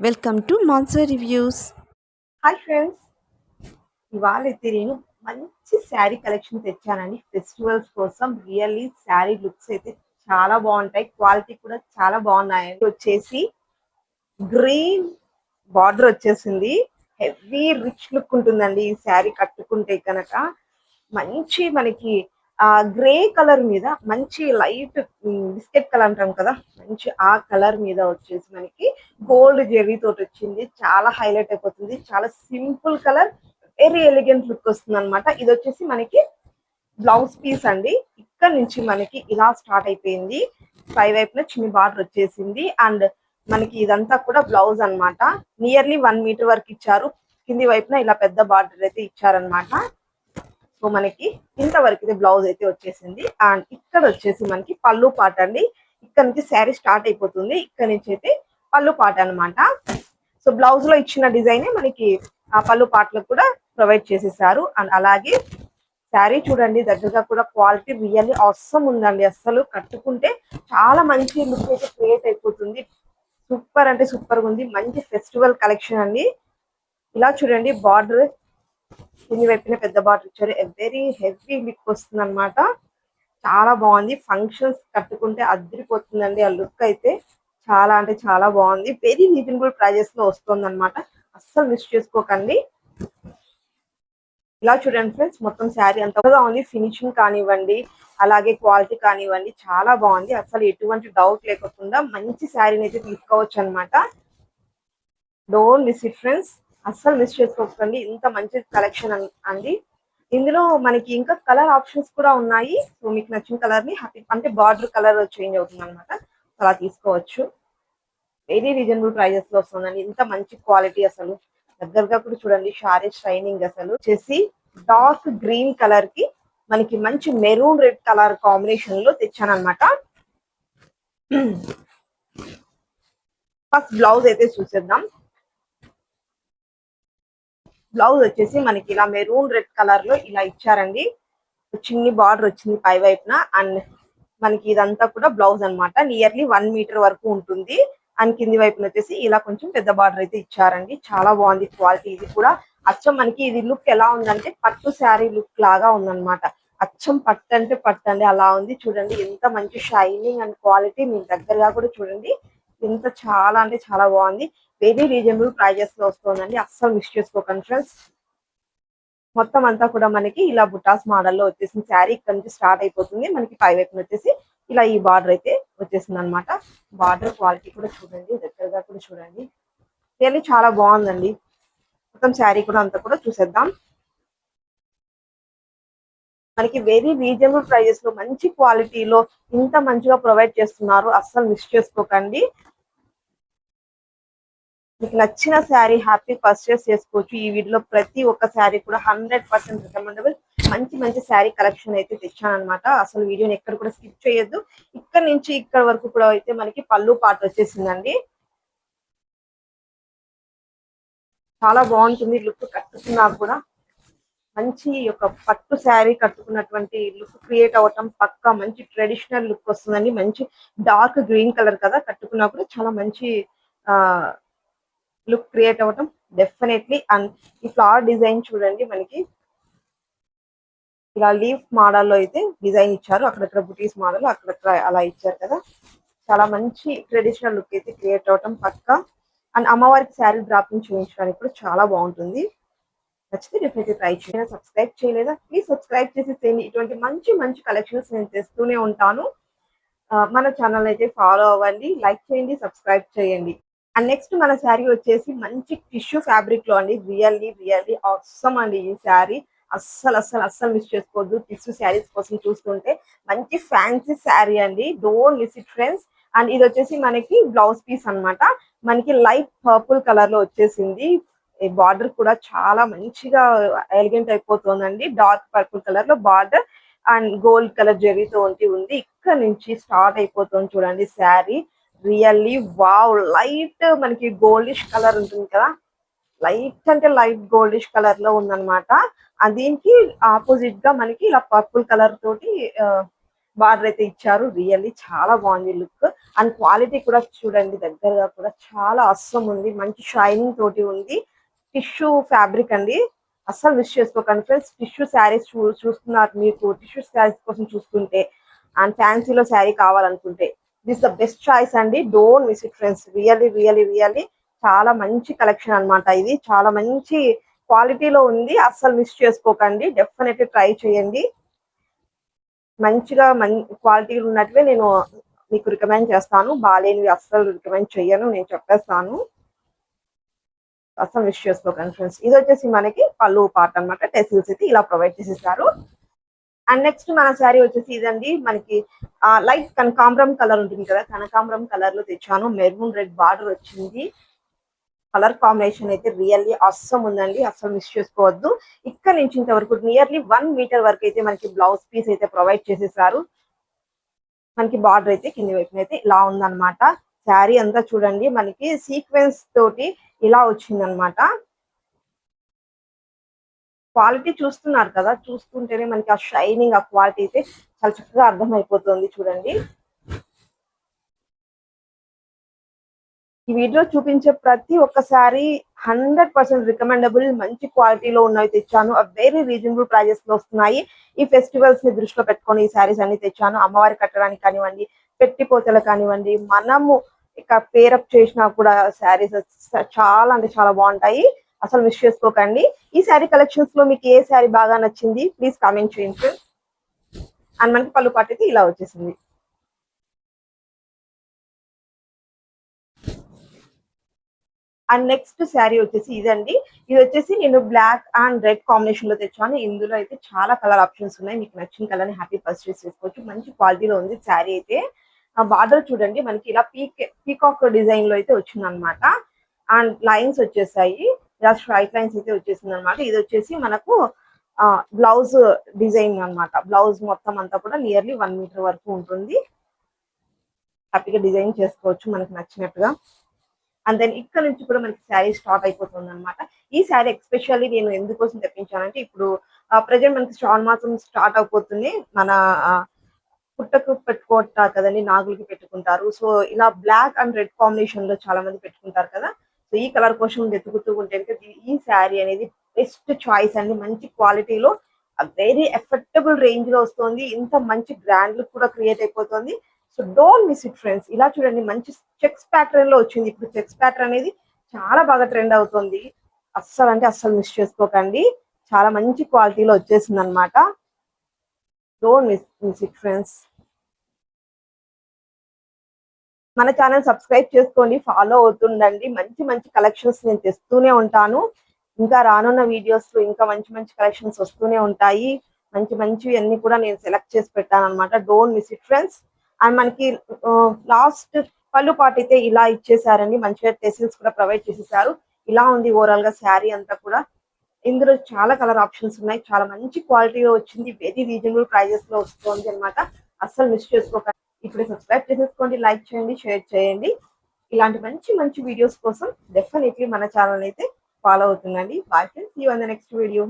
Welcome to మాన్సర్ reviews. Hi friends, ఇవాళ అయితే నేను మంచి శారీ కలెక్షన్ తెచ్చానండి. ఫెస్టివల్స్ కోసం రియల్లీ శారీ లుక్స్ అయితే చాలా బాగుంటాయి, క్వాలిటీ కూడా చాలా బాగున్నాయండి. వచ్చేసి గ్రీన్ బార్డర్ వచ్చేసింది, హెవీ రిచ్ లుక్ ఉంటుందండి ఈ శారీ కట్టుకుంటే కనుక. మంచి మనకి గ్రే కలర్ మీద మంచి లైట్ బిస్కెట్ కలర్ అంటాం కదా, మంచి ఆ కలర్ మీద వచ్చేసి మనకి గోల్డ్ జెరీ తోటి వచ్చింది. చాలా హైలైట్ అయిపోతుంది, చాలా simple colour, very elegant look వస్తుంది అనమాట. ఇది వచ్చేసి మనకి బ్లౌజ్ పీస్ అండి. ఇక్కడ నుంచి మనకి ఇలా స్టార్ట్ అయిపోయింది, పై వైపున చిన్న బార్డర్ వచ్చేసింది. అండ్ మనకి ఇదంతా కూడా బ్లౌజ్ అన్నమాట. నియర్లీ 1 మీటర్ వరకు ఇచ్చారు. కింది వైపున ఇలా పెద్ద బార్డర్ అయితే ఇచ్చారనమాట. సో మనకి ఇంతవరకు అయితే బ్లౌజ్ అయితే వచ్చేసింది. అండ్ ఇక్కడ వచ్చేసి మనకి పళ్ళు పాట అండి. ఇక్కడ నుంచి శారీ స్టార్ట్ అయిపోతుంది, ఇక్కడ నుంచి అయితే పళ్ళు పాట అన్నమాట. సో బ్లౌజ్ లో ఇచ్చిన డిజైన్ మనకి ఆ పళ్ళు పాటలు కూడా ప్రొవైడ్ చేసేసారు. అండ్ అలాగే శారీ చూడండి, దగ్గరగా కూడా క్వాలిటీ రియల్లీ అవసరం ఉందండి. అస్సలు కట్టుకుంటే చాలా మంచి లుక్ అయితే క్రియేట్ అయిపోతుంది. సూపర్ అంటే సూపర్ గా ఉంది, మంచి ఫెస్టివల్ కలెక్షన్ అండి. ఇలా చూడండి, బార్డర్ కింది వైపున పెద్ద బార్డర్ ఇచ్చారు, వెరీ హెవీ లుక్ వస్తుంది అనమాట. చాలా బాగుంది, ఫంక్షన్స్ కట్టుకుంటే అదిరిపోతుందండి ఆ లుక్ అయితే. చాలా అంటే చాలా బాగుంది, వెరీ రీజనబుల్ ప్రైజెస్ లో వస్తుంది అనమాట. అస్సలు మిస్ చేసుకోకండి. ఇలా చూడండి ఫ్రెండ్స్, మొత్తం శారీ అంతగా ఉంది. ఫినిషింగ్ కానివ్వండి, అలాగే క్వాలిటీ కానివ్వండి, చాలా బాగుంది. అసలు ఎటువంటి డౌట్ లేకుండా మంచి శారీని అయితే తీసుకోవచ్చు అనమాట. డోంట్ మిస్ ఇట్ ఫ్రెండ్స్, అస్సలు మిస్ చేసుకోకండి. ఇంత మంచి కలెక్షన్ అండి. ఇందులో మనకి ఇంకా కలర్ ఆప్షన్స్ కూడా ఉన్నాయి. సో మీకు నచ్చిన కలర్ ని హ్యాపీ అంటే బార్డర్ కలర్ చేంజ్ అవుతుంది అనమాట, అలా తీసుకోవచ్చు. వెరీ రీజనబుల్ ప్రైజెస్ లో వస్తుందండి, ఇంత మంచి క్వాలిటీ. అసలు దగ్గరగా కూడా చూడండి, షారీ షైనింగ్. అసలు వచ్చేసి డార్క్ గ్రీన్ కలర్ కి మనకి మంచి మెరూన్ రెడ్ కలర్ కాంబినేషన్ లో తెచ్చాను అనమాట. ఫస్ట్ బ్లౌజ్ అయితే చూసేద్దాం. బ్లౌజ్ వచ్చేసి మనకి ఇలా మెరూన్ రెడ్ కలర్ లో ఇలా ఇచ్చారండి. చిన్ని బార్డర్ వచ్చింది పై వైపున. అండ్ మనకి ఇదంతా కూడా బ్లౌజ్ అన్నమాట. నియర్లీ 1 మీటర్ వరకు ఉంటుంది. అండ్ కింది వైపున వచ్చేసి ఇలా కొంచెం పెద్ద బార్డర్ అయితే ఇచ్చారండి. చాలా బాగుంది క్వాలిటీ. ఇది కూడా అచ్చం మనకి ఇది లుక్ ఎలా ఉందంటే పట్టు శారీ లుక్ లాగా ఉందన్నమాట. అచ్చం పట్టు అంటే పట్టు అండి, అలా ఉంది. చూడండి ఎంత మంచి షైనింగ్ అండ్ క్వాలిటీ. మీరు దగ్గరగా కూడా చూడండి, ఎంత చాలా అంటే చాలా బాగుంది. వెరీ రీజనబుల్ ప్రైజెస్ లో వస్తుందండి, అస్సలు మిస్ చేసుకోకండి ఫ్రెండ్స్. మొత్తం అంతా కూడా మనకి ఇలా బుటాస్ మోడల్లో వచ్చేసింది. శారీ ఇక్కడ నుంచి స్టార్ట్ అయిపోతుంది, మనకి పై వైపున వచ్చేసి ఇలా ఈ బార్డర్ అయితే వచ్చేసింది అనమాట. బార్డర్ క్వాలిటీ కూడా చూడండి, దగ్గరగా కూడా చూడండి, రియల్లీ చాలా బాగుందండి. మొత్తం శారీ కూడా అంతా కూడా చూసేద్దాం. మనకి వెరీ రీజనబుల్ ప్రైజెస్ లో మంచి క్వాలిటీలో ఇంత మంచిగా ప్రొవైడ్ చేస్తున్నారు, అస్సలు మిస్ చేసుకోకండి. మీకు నచ్చిన శారీ హ్యాపీ పర్చేస్ చేసుకోవచ్చు. ఈ వీడియోలో ప్రతి ఒక్క శారీ కూడా 100% రికమెండబుల్. మంచి మంచి శారీ కలెక్షన్ అయితే తెచ్చాను అనమాట. అసలు వీడియోని ఎక్కడ కూడా స్కిప్ చేయొద్దు. ఇక్కడ నుంచి ఇక్కడ వరకు కూడా అయితే మనకి పళ్ళు పాట వచ్చేసిందండి. చాలా బాగుంటుంది లుక్, కట్టుకున్నా కూడా మంచి ఒక పట్టు శారీ కట్టుకున్నటువంటి లుక్ క్రియేట్ అవ్వటం పక్కా. మంచి ట్రెడిషనల్ లుక్ వస్తుందండి. మంచి డార్క్ గ్రీన్ కలర్ కదా, కట్టుకున్నా కూడా చాలా మంచి ఆ లుక్ క్రియేట్ అవ్వటం డెఫినెట్లీ. అండ్ ఈ ఫ్లవర్ డిజైన్ చూడండి, మనకి ఇలా లీఫ్ మోడల్లో అయితే డిజైన్ ఇచ్చారు. అక్కడక్కడ బుటీస్ మోడల్ అక్కడక్కడ అలా ఇచ్చారు కదా, చాలా మంచి ట్రెడిషనల్ లుక్ అయితే క్రియేట్ అవటం పక్కా. అండ్ అమ్మవారికి శారీ డ్రాపింగ్ చూపించడానికి కూడా చాలా బాగుంటుంది. నచ్చితే డెఫినెట్లీ ట్రై చేయండి. సబ్స్క్రైబ్ చేయలేదా ప్లీజ్ సబ్స్క్రైబ్ చేసేసేయండి. ఇటువంటి మంచి మంచి కలెక్షన్స్ నేను తెస్తూనే ఉంటాను. మన ఛానల్ అయితే ఫాలో అవ్వండి, లైక్ చేయండి, సబ్స్క్రైబ్ చేయండి. అండ్ నెక్స్ట్ మన శారీ వచ్చేసి మంచి టిష్యూ ఫ్యాబ్రిక్ లో అండి. రియల్లీ రియల్లీ అవసరం అండి ఈ శారీ. అస్సలు అస్సలు అస్సలు మిస్ చేసుకోవద్దు. టిష్యూ శారీస్ కోసం చూస్తుంటే మంచి ఫ్యాన్సీ శారీ అండి, don't miss it friends. And ఇది వచ్చేసి మనకి బ్లౌజ్ పీస్ అన్నమాట. మనకి లైట్ పర్పుల్ కలర్ లో వచ్చేసింది. ఈ బార్డర్ కూడా చాలా మంచిగా ఎలిగెంట్ అయిపోతుందండి. డార్క్ పర్పుల్ కలర్ లో బార్డర్ అండ్ గోల్డ్ కలర్ జరీతో ఉంది. ఇక్కడ నుంచి స్టార్ట్ అయిపోతుంది చూడండి శారీ. రియల్లీ వావ్, లైట్ మనకి గోల్డిష్ కలర్ ఉంటుంది కదా, లైట్ అంటే లైట్ గోల్డిష్ కలర్ లో ఉందన్నమాట. దీనికి ఆపోజిట్ గా మనకి ఇలా పర్పుల్ కలర్ తోటి బార్డర్ అయితే ఇచ్చారు. రియల్లీ చాలా బాగుంది లుక్. అండ్ క్వాలిటీ కూడా చూడండి, దగ్గరగా కూడా చాలా అస్సం ఉంది. మంచి షైనింగ్ తోటి ఉంది. టిష్యూ ఫ్యాబ్రిక్ అండి. అస్సలు మిస్ చేసుకోకండి ఫ్రెండ్స్. టిష్యూ శారీస్ చూస్తున్నారు, మీకు టిష్యూ శారీస్ కోసం చూస్తుంటే అండ్ ఫ్యాన్సీలో శారీ కావాలనుకుంటే దిస్ ద బెస్ట్ చాయిస్ అండి. Don't miss it friends. Really really really చాలా మంచి కలెక్షన్ అన్నమాట. ఇది చాలా మంచి క్వాలిటీలో ఉంది. అస్సలు మిస్ చేసుకోకండి. డెఫినెట్లీ ట్రై చేయండి. మంచిగా క్వాలిటీ ఉన్నట్టువే నేను మీకు రికమెండ్ చేస్తాను. బాలేనివి అస్సలు రికమెండ్ చెయ్యను, నేను చెప్పేస్తాను. అస్సలు మిస్ చేసుకోకండి ఫ్రెండ్స్. ఇది వచ్చేసి మనకి పళ్ళు పార్ట్ అన్నమాట. టెసిల్స్ అయితే ఇలా ప్రొవైడ్ చేసేసారు. అండ్ నెక్స్ట్ మన శారీ వచ్చేసి ఇదండి. మనకి లైట్ కనకాంబరం కలర్ ఉంటుంది కదా, కనకాంబరం కలర్ లో తెచ్చాను. మెరూన్ రెడ్ బార్డర్ వచ్చింది. కలర్ కాంబినేషన్ అయితే రియల్లీ అస్సం ఉందండి. అస్సలు మిస్ చేసుకోవద్దు. ఇక్కడ నుంచి ఇంతవరకు నియర్లీ 1 మీటర్ వరకు అయితే మనకి బ్లౌజ్ పీస్ అయితే ప్రొవైడ్ చేసేసారు. మనకి బార్డర్ అయితే కింది వైపున అయితే ఇలా ఉందన్నమాట. శారీ అంతా చూడండి మనకి సీక్వెన్స్ తోటి ఇలా వచ్చిందనమాట. క్వాలిటీ చూస్తున్నారు కదా, చూస్తుంటేనే మనకి ఆ షైనింగ్, ఆ క్వాలిటీ అయితే చాలా చక్కగా అర్థమైపోతుంది. చూడండి, ఈ వీడియో చూపించే ప్రతి ఒక్కసారి 100% రికమెండబుల్, మంచి క్వాలిటీలో ఉన్నవి తెచ్చాను. వెరీ రీజనబుల్ ప్రైజెస్ లో వస్తున్నాయి. ఈ ఫెస్టివల్స్ ని దృష్టిలో పెట్టుకొని ఈ శారీస్ అన్ని తెచ్చాను. అమ్మవారి కట్టడానికి కానివ్వండి, పెట్టిపోతలు కానివ్వండి, మనము ఇక పేరప్ చేసినా కూడా శారీస్ చాలా అంటే చాలా బాగుంటాయి. అసలు మిస్ చేసుకోకండి. ఈ శారీ కలెక్షన్స్ లో మీకు ఏ శారీ బాగా నచ్చింది ప్లీజ్ కామెంట్ చేయండి. అండ్ మనకి పళ్ళు పాటు అయితే ఇలా వచ్చేసింది. అండ్ నెక్స్ట్ శారీ వచ్చేసి ఇదండి. ఇది వచ్చేసి నేను బ్లాక్ అండ్ రెడ్ కాంబినేషన్ లో తెచ్చాను. ఇందులో అయితే చాలా కలర్ ఆప్షన్స్ ఉన్నాయి. మీకు నచ్చిన కలర్ ని హ్యాపీ పర్చేస్ చేసుకోవచ్చు. మంచి క్వాలిటీలో ఉంది శారీ అయితే. ఆ బార్డర్ చూడండి మనకి ఇలా పీకాక్ డిజైన్ లో అయితే వచ్చింది అనమాట. అండ్ లైన్స్ వచ్చేసాయి, ఇలా స్ట్రైట్ లైన్స్ అయితే వచ్చేసింది అనమాట. ఇది వచ్చేసి మనకు బ్లౌజ్ డిజైన్ అన్నమాట. బ్లౌజ్ మొత్తం అంతా కూడా నియర్లీ 1 మీటర్ వరకు ఉంటుంది. హ్యాపీగా డిజైన్ చేసుకోవచ్చు మనకి నచ్చినట్టుగా. అండ్ దెన్ ఇక్కడ నుంచి కూడా మనకి శారీ స్టార్ట్ అయిపోతుంది అనమాట. ఈ శారీ ఎక్స్పెషల్లీ నేను ఎందుకోసం తెప్పించానంటే, ఇప్పుడు ప్రజెంట్ మనకి శ్రావణ మాసం స్టార్ట్ అయిపోతుంది. మన పుట్టకు పెట్టుకుంటారు కదండి, నాగులకి పెట్టుకుంటారు. సో ఇలా బ్లాక్ అండ్ రెడ్ కాంబినేషన్ లో చాలా మంది పెట్టుకుంటారు కదా. సో ఈ కలర్ కోసం వెతుకుతూ ఉంటే ఈ శారీ అనేది బెస్ట్ చాయిస్ అండి. మంచి క్వాలిటీలో వెరీ ఎఫర్టబుల్ రేంజ్ లో వస్తుంది. ఇంత మంచి గ్రాండ్ లుక్ కూడా క్రియేట్ అయిపోతుంది. So don't miss it friends. ఇలా చూడండి, మంచి చెక్స్ ప్యాటర్న్ లో వచ్చింది. ఇప్పుడు చెక్స్ ప్యాటర్న్ అనేది చాలా బాగా ట్రెండ్ అవుతుంది. అస్సలు అంటే అస్సలు మిస్ చేసుకోకండి. చాలా మంచి క్వాలిటీలో వచ్చేసింది అనమాట. Don't miss it friends. మన ఛానల్ సబ్స్క్రైబ్ చేసుకోండి, ఫాలో అవుతుండండి. మంచి మంచి కలెక్షన్స్ నేను తెస్తూనే ఉంటాను. ఇంకా రానున్న వీడియోస్ లో ఇంకా మంచి మంచి కలెక్షన్స్ వస్తూనే ఉంటాయి. మంచి మంచివి అన్ని కూడా నేను సెలెక్ట్ చేసి పెట్టాను అనమాట. Don't miss it friends. And మనకి లాస్ట్ పళ్ళు పాటు అయితే ఇలా ఇచ్చేసారండి. మంచిగా టెసిల్స్ కూడా ప్రొవైడ్ చేసేసారు. ఇలా ఉంది ఓవరాల్ గా శారీ అంతా కూడా. ఇందులో చాలా కలర్ ఆప్షన్స్ ఉన్నాయి. చాలా మంచి క్వాలిటీలో వచ్చింది. వెరీ రీజనబుల్ ప్రైజెస్ లో వస్తుంది అనమాట. అస్సలు మిస్ చేసుకోకండి. ఇప్పుడే సబ్స్క్రైబ్ చేసేసుకోండి, లైక్ చేయండి, షేర్ చేయండి. ఇలాంటి మంచి మంచి వీడియోస్ కోసం డెఫినెట్లీ మన ఛానల్ అయితే ఫాలో అవుతుందండి. Bye friends, see you on the next video.